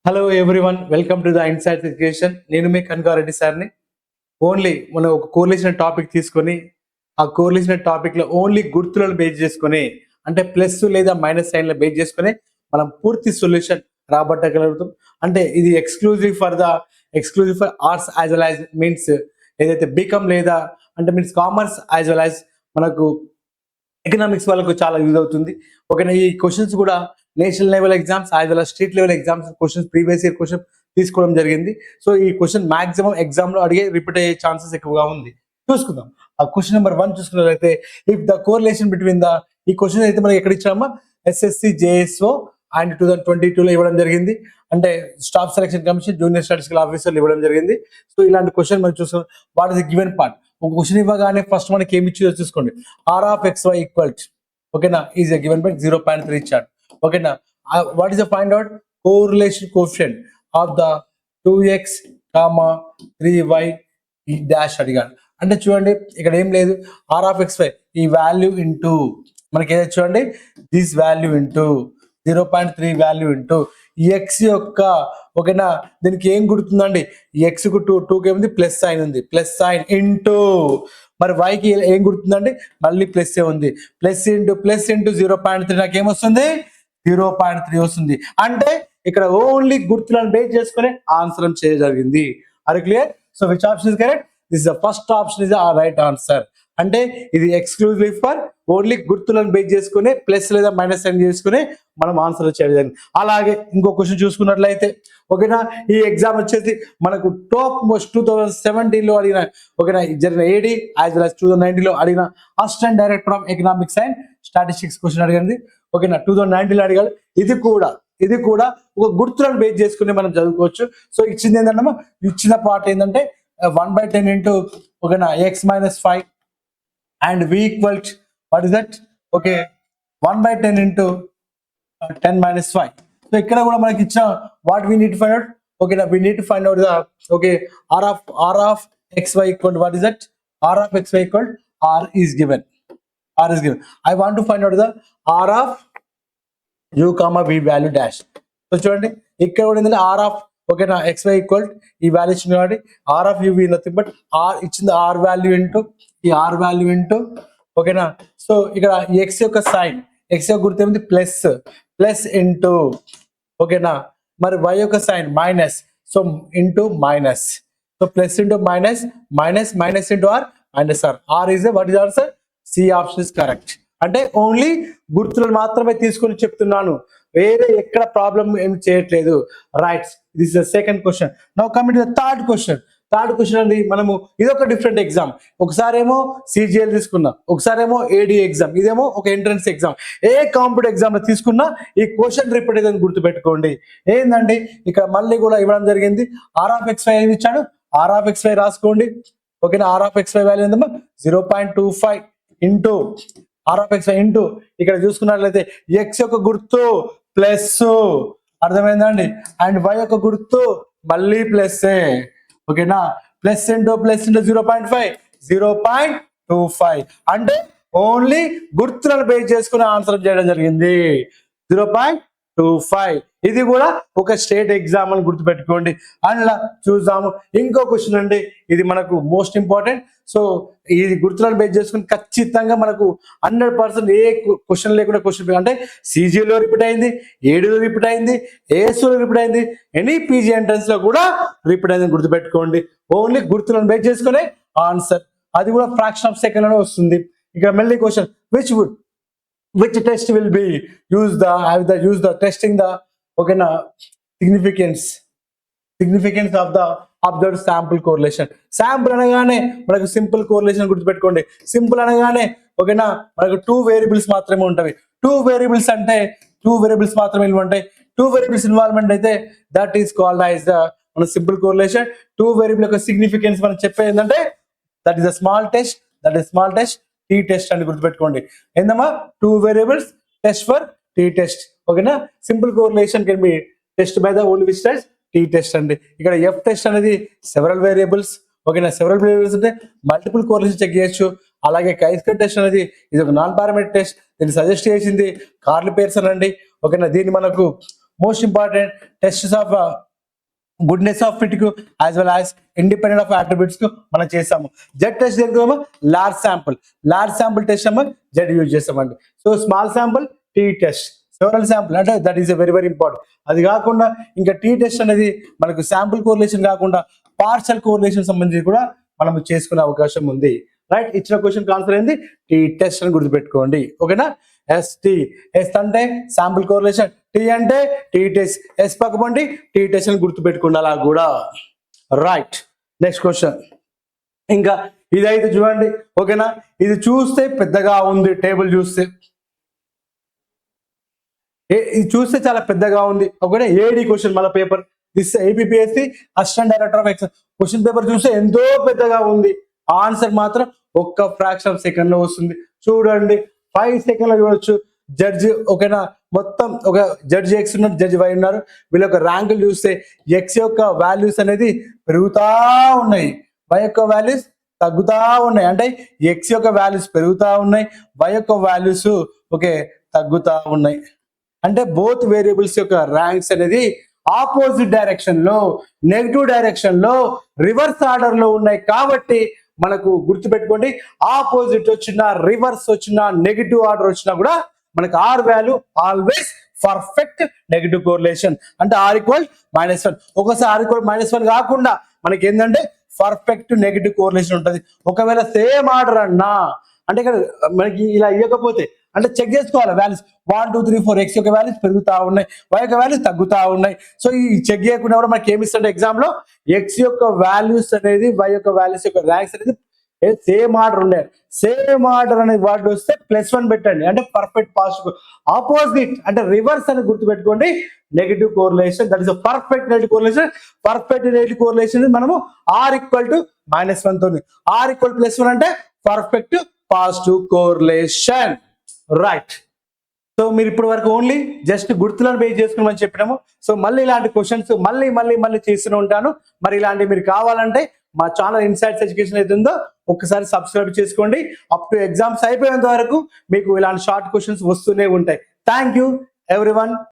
Hello everyone, welcome to the insight education. నేను మీ కనకారెడ్డి సార్ని. Only మనం ఒక కోరిలేషన్ టాపిక్ తీసుకొని ఆ కోరిలేషన్ టాపిక్లో ఓన్లీ గుర్తులను బేస్ చేసుకొని, అంటే ప్లస్ లేదా మైనస్ సైన్ల బేస్ చేసుకొని మనం పూర్తి సొల్యూషన్ రాబట్టగలుగుతాం. అంటే ఇది exclusive for arts as well as means ఏదైతే బీకామ్ లేదా అంటే means commerce as well as మనకు ఎకనామిక్స్ వాళ్ళకు చాలా యూజ్ అవుతుంది. ఓకేనా, ఈ క్వశ్చన్స్ కూడా national level exams as well state level exams questions previous year question తీసుకోవడం జరిగింది. సో ఈ క్వశ్చన్ మాక్సిమం ఎగ్జామ్ లో అడిగే రిపీట్ అయ్యే ఛాన్సెస్ ఎక్కువగా ఉంది. చూసుకుందాం. ఆ క్వశ్చన్ నెంబర్ 1 చూసుకున్నట్లయితే, ఇఫ్ ద కోరిలేషన్ బిట్వీన్ ఈ క్వశ్చన్ అయితే మనకి ఎక్కడ ఇచ్చామా, ఎస్ఎస్సి జేఎస్ఓ అండ్ 2022 లో ఇవ్వడం జరిగింది. అంటే staff selection commission junior statistical ఆఫీసర్లు ఇవ్వడం జరిగింది. సో ఇలాంటి క్వశ్చన్ మనం చూసుకున్నాం. What is the given part. ఒక క్వశ్చన్ ఇవ్వగానే ఫస్ట్ మనకి ఏమి ఇచ్చిందో చూసుకోండి. R of X Y equal, ఓకేనా, ఈజ్ ఎ గివెన్ పార్ట్ 0.3 ఇచ్చాడు. ఓకేనా, what is the find out correlation coefficient of the 2x, 3y dash అడిగాడు. అంటే చూడండి, ఇక్కడ ఏం లేదు, ఆర్ ఆఫ్ ఎక్స్ వై ఈ వాల్యూ ఇంటూ మనకి ఏదో చూడండి this value into 0.3 value into X యొక్క, ఓకేనా, దీనికి ఏం గుర్తుందండి, ఎక్స్ కు 2కి ఏముంది, ప్లస్ సైన్ ఉంది, ప్లస్ సైన్ ఇంటూ మరి వైకి ఏం గుర్తుందండి, మళ్ళీ ప్లస్ ఏ ఉంది, ప్లస్ ఇంటూ 0.3 నాకు ఏమొస్తుంది, 0.3 వస్తుంది. అంటే ఇక్కడ ఓన్లీ గుర్తులను బేస్ చేసుకుని ఆన్సర్ చేయగలిగింది. Are clear? So which option is correct? This the first option is a right answer. అంటే ఇది ఎక్స్క్లూజివ్ ఫర్ ఓన్లీ గుర్తులను బేస్ చేసుకుని ప్లస్ లేదా మైనస్ సైన్ చేసుకుని మనం ఆన్సర్ చేయగలిగింది. అలాగే ఇంకో క్వశ్చన్ చూసుకున్నట్లయితే, ఓకేనా, ఈ ఎగ్జామ్ వచ్చేసి మనకు టాప్ మోస్ట్ 2017 లో అడిగిన, ఓకేనా, జరిగిన ఏడి యాజ్ వెల్ యాజ్ 2019 లో అడిగిన assistant director of economics and statistics question అడిగింది. ఓకేనా, 2019 లో అడిగాడు. ఇది కూడా ఒక గుర్తులను బేస్ చేసుకుని మనం చదువుకోవచ్చు. సో ఇచ్చింది ఏంటంటే, ఇచ్చిన పార్ట్ ఏంటంటే 1/10 ఇంటూ, ఓకేనా, x-5 and v equals what is that, okay, 1/10 into 10-5. So ఇక్కడ కూడా మనకి ఇచ్చిన what we need to find out, okay, we need to find out the, okay, r of xy equal what is that, r of xy equal r is given. I want to find out the r of u comma v value dash. So చూడండి, ఇక్కడ కూడా ఏంటంటే r of, ఓకేనా, xy equal ఈ value ఇచ్చింది కాబట్టి R of UV nothing but R ఇచ్చింది, R value into ఈ ఆర్ వాల్యూ ఇంటూ, ఓకేనా. సో ఇక్కడ ఎక్స్ యొక్క సైన్, ఎక్స్ యొక్క గుర్తు ఏమిటి, ప్లస్ ఇంటూ, ఓకేనా, మరి వై యొక్క sign minus, so into minus, so plus into minus into R R is what is answer, C option is correct. అంటే ఓన్లీ గుర్తులను మాత్రమే తీసుకొని చెప్తున్నాను, వేరే ఎక్కడ ప్రాబ్లం ఏం చేయట్లేదు. Right, this is the second question. Now coming to the third question అండి. మనము ఇదొక డిఫరెంట్ ఎగ్జామ్. ఒకసారేమో సిజిఎల్ తీసుకున్నా, ఒకసారేమో ఏడి ఎగ్జామ్, ఇదేమో ఒక ఎంట్రన్స్ ఎగ్జామ్. ఏ కాంపిటేటివ్ ఎగ్జామ్ లో తీసుకున్నా ఈ క్వశ్చన్ రిపీట్ అయ్యేదని గుర్తుపెట్టుకోండి. ఏంటండి, ఇక్కడ మళ్ళీ కూడా ఇవ్వడం జరిగింది. ఆర్ ఆఫ్ ఎక్స్ వై ఏమి ఇచ్చాడు, ఆర్ ఆఫ్ ఎక్స్ వై రాసుకోండి. ఓకేనా, R of X Y value ఏందమ్మా, 0.25 into R of X Y into ఇక్కడ చూసుకున్నట్లయితే ఎక్స్ యొక్క గుర్తు ప్లస్, అర్థమైందండి, అండ్ వై యొక్క గుర్తు మళ్ళీ ప్లస్, ఓకేనా, ప్లస్ ఇంటూ 0.25 అంటే ఓన్లీ గుర్తులను బేస్ చేసుకుని ఆన్సర్ చేయడం జరిగింది. 0.25. ఇది కూడా ఒక స్టేట్ ఎగ్జామ్ అని గుర్తుపెట్టుకోండి. అందులో చూద్దాము ఇంకో క్వశ్చన్ అండి, ఇది మనకు మోస్ట్ ఇంపార్టెంట్. సో ఇది గుర్తులను బేస్ చేసుకుని ఖచ్చితంగా మనకు 100% ఏ క్వశ్చన్ లేకుండా క్వశ్చన్, అంటే సిజిలో రిపీట్ అయింది, ఏడీలో రిపీట్ అయింది, ఏఎస్లో రిపీట్ అయింది, ఎనీ పీజీ ఎంట్రన్స్ లో కూడా రిపీట్ అయింది గుర్తుపెట్టుకోండి. ఓన్లీ గుర్తులను బేస్ చేసుకునే ఆన్సర్, అది కూడా ఫ్రాక్షన్ ఆఫ్ సెకండ్ లోనే వస్తుంది. ఇక్కడ మళ్ళీ question, which test will be used the testing the, okay na, significance of the observed sample correlation. sample అనగానే మనకు సింపుల్ కోరిలేషన్ గుర్తుపెట్టుకోండి. సింపుల్ అనగానే, ఓకేనా, మనకు 2 వేరియబుల్స్ మాత్రమే ఉంటాయి. 2 వేరియబుల్స్ అంటే 2 వేరియబుల్స్ మాత్రమే ఉంటాయి. 2 వేరియబుల్స్ ఇన్వాల్వ్మెంట్ అయితే that is called as the మన సింపుల్ కోరిలేషన్. 2 వేరియబుల్ యొక్క సిగ్నిఫికెన్స్ మనం చెప్పేది ఏంటంటే that is a small test, T test అని గుర్తుపెట్టుకోండి. ఏందమ్మా, 2 variables test for T test. ఓకేనా, simple correlation can be test by the only which test, T test అండి. ఇక్కడ ఎఫ్ టెస్ట్ అనేది సెవరల్ వేరియబుల్స్, ఓకేనా, సెవరల్ వేరియబుల్స్ అంటే మల్టిపుల్ కోరిలేషన్ చెక్ చేయొచ్చు. అలాగే కైస్కర్ టెస్ట్ అనేది ఇది ఒక నాన్ పారామెట్రిక్ టెస్ట్, దీన్ని సజెస్ట్ చేసింది కార్ల్ పియర్సన్ అండి. ఓకేనా, దీన్ని మనకు most important tests of goodness of fit కు as well as independent of attributes కు మనం చేస్తాము. జెడ్ టెస్ట్ దగ్గర లార్జ్ శాంపుల్ టెస్ట్ ఏమో జెడ్ యూజ్ చేస్తామండి. So small sample T test, several sample అంటే that is very very important. అది కాకుండా ఇంకా టీ టెస్ట్ అనేది మనకు శాంపుల్ కోరిలేషన్ కాకుండా పార్షల్ కోరిలేషన్ సంబంధించి కూడా మనం చేసుకునే అవకాశం ఉంది. రైట్, ఇచ్చిన క్వశ్చన్ ఆన్సర్ ఏంది టీ టెస్ట్ అని గుర్తుపెట్టుకోండి. ఓకేనా, ఎస్టీ, ఎస్ అంటే శాంపుల్ కోరిలేషన్, టీ అంటే టీ టెస్ట్, ఎస్ పక్కపండి టీ టెస్ట్ అని గుర్తుపెట్టుకోండి అలా కూడా. Right, next question. ఇంకా ఇదైతే చూడండి. ఓకేనా, ఇది చూస్తే పెద్దగా ఉంది, టేబుల్ చూస్తే ఇది చూస్తే చాలా పెద్దగా ఉంది. ఓకేనా, ఏడి క్వశ్చన్ మళ్ళీ paper this APSC assistant director of excise question paper చూస్తే ఎంతో పెద్దగా ఉంది, ఆన్సర్ మాత్రం ఒక్క ఫ్రాక్షన్ ఆఫ్ సెకండ్ లో వస్తుంది. చూడండి 5 సెకండ్ లో చూడొచ్చు. జడ్జి ఓకేనా, మొత్తం ఒక జడ్జి ఎక్స్ ఉన్నారు, జడ్జి వై ఉన్నారు. వీళ్ళ యొక్క ర్యాంకులు చూస్తే ఎక్స్ యొక్క వాల్యూస్ అనేది పెరుగుతా ఉన్నాయి, వై యొక్క వాల్యూస్ తగ్గుతా ఉన్నాయి. అంటే ఎక్స్ యొక్క వాల్యూస్ పెరుగుతా ఉన్నాయి, వై యొక్క వాల్యూస్ ఓకే తగ్గుతా ఉన్నాయి. అంటే బోత్ వేరియబుల్స్ యొక్క ర్యాంక్స్ అనేది ఆపోజిట్ డైరెక్షన్ లో, నెగిటివ్ డైరెక్షన్ లో, రివర్స్ ఆర్డర్ లో ఉన్నాయి. కాబట్టి మనకు గుర్తుపెట్టుకోండి, ఆపోజిట్ వచ్చినా, రివర్స్ వచ్చినా, నెగిటివ్ ఆర్డర్ వచ్చినా కూడా మనకు R value always perfect negative correlation. అంటే ఆర్ ఈక్వల్ -1. ఒకసారి ఆర్ ఈక్వల్ -1 కాకుండా మనకి ఏంటంటే పర్ఫెక్ట్ నెగిటివ్ కోరిలేషన్ ఉంటుంది. ఒకవేళ సేమ్ ఆర్డర్ అన్నా అంటే ఇక్కడ మనకి ఇలా ఇవ్వకపోతే అంటే చెక్ చేసుకోవాలి వాల్యూస్ 1 2 3 4 ఎక్స్ యొక్క వాల్యూస్ పెరుగుతా ఉన్నాయి, వై యొక్క వాల్యూస్ తగ్గుతా ఉన్నాయి. సో ఈ చెక్ చేయకుండా కూడా మనకి ఏమి ఇస్తుంది ఎగ్జామ్ లో, ఎక్స్ యొక్క వాల్యూస్ అనేది వై యొక్క వాల్యూస్ యొక్క ర్యాంక్స్ అనేది సేమ్ ఆర్డర్ ఉండే, సేమ్ ఆర్డర్ అనే వర్డ్ వస్తే +1 పెట్టండి అంటే పర్ఫెక్ట్ పాజిటివ్. ఆపోజిట్ అంటే రివర్స్ అని గుర్తుపెట్టుకోండి, negative correlation, that is perfect negative correlation. Perfect negative correlation మనము ఆర్ ఈక్వల్ టు -1 తో, ఆర్ ఈక్వల్ +1 అంటే perfect positive correlation. Right, so మీరు ఇప్పటి వరకు ఓన్లీ జస్ట్ గుర్తులను బేస్ చేసుకుని చెప్పినాము. సో మళ్ళీ ఇలాంటి క్వశ్చన్స్ మళ్ళీ చేస్తూనే ఉంటాను. మరి ఇలాంటి మీరు కావాలంటే మా ఛానల్ ఇన్సైట్స్ ఎడ్యుకేషన్ అయితే ఉందో ఒక్కసారి సబ్స్క్రైబ్ చేసుకోండి. అప్ టు ఎగ్జామ్స్ అయిపోయేంత వరకు మీకు ఇలాంటి షార్ట్ క్వశ్చన్స్ వస్తూనే ఉంటాయి. Thank you everyone.